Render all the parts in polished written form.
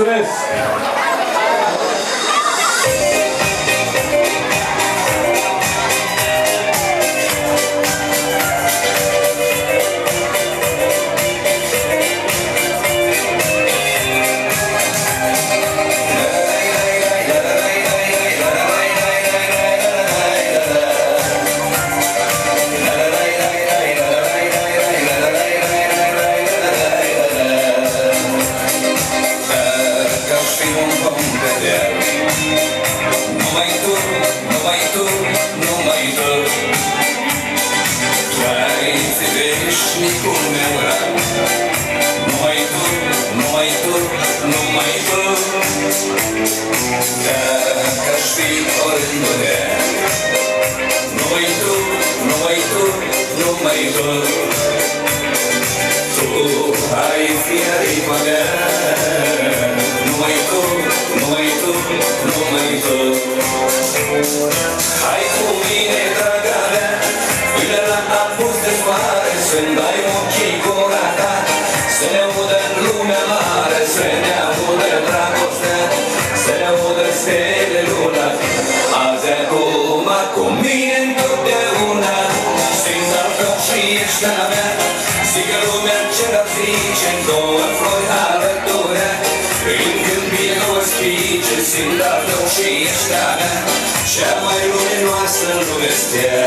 Mulțumesc! Veșnicul meu rar, numai tu, dacă-aș fi oriunde de numai tu, tu ai fi aripa mea, numai tu, hai cu mine, draga mea, până la apus de soare, să-mi dai ochii gura ta, să ne audă în lumea mare, să ne audă dragostea, să ne audă stele luna. Azi acum cu mine întotdeauna, simt al tău și ești a mea, strigă lumea ce ar zice, două flori alăturea, în câmpie două spice, simt al tău și ești a mea, cea mai luminoasă în lumea-stea.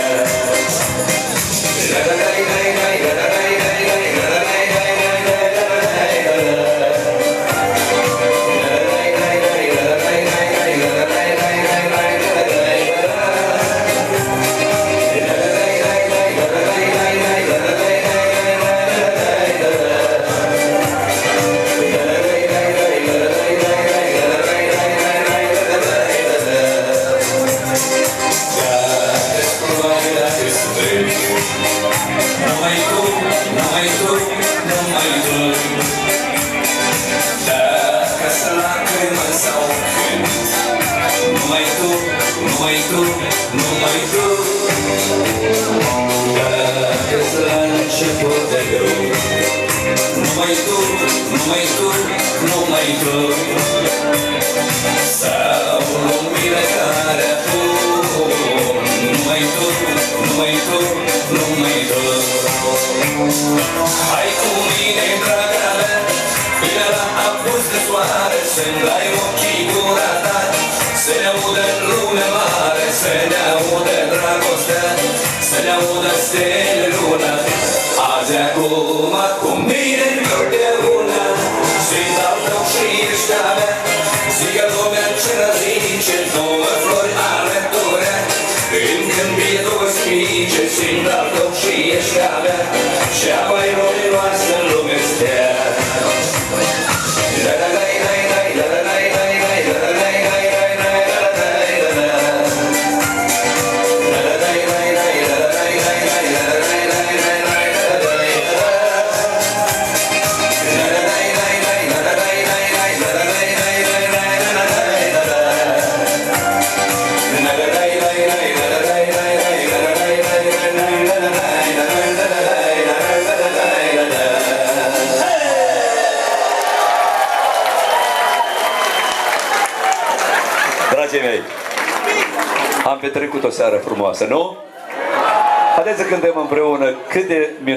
Numai tu, dacă-s lacrimă sau când, numai tu, dacă-s la început de drum, numai tu, sau lumina care apun, numai tu, hai cu mine, draga mea, până la apus de soare, să-mi dai ochii gura ta, să ne audă în lumea mare, să ne audă dragostea, să ne audă stele luna. Azi acum cu mine întotdeauna, simt al tău și ești a mea, strigă lumea ce răzice, două flori alăturea, în câmpie două spice, simt al tău și ești a mea, cea mai luminoasă în lumea-stea. Dragii mei, am petrecut o seară frumoasă, nu? Haideți să cântăm împreună cât de minunat.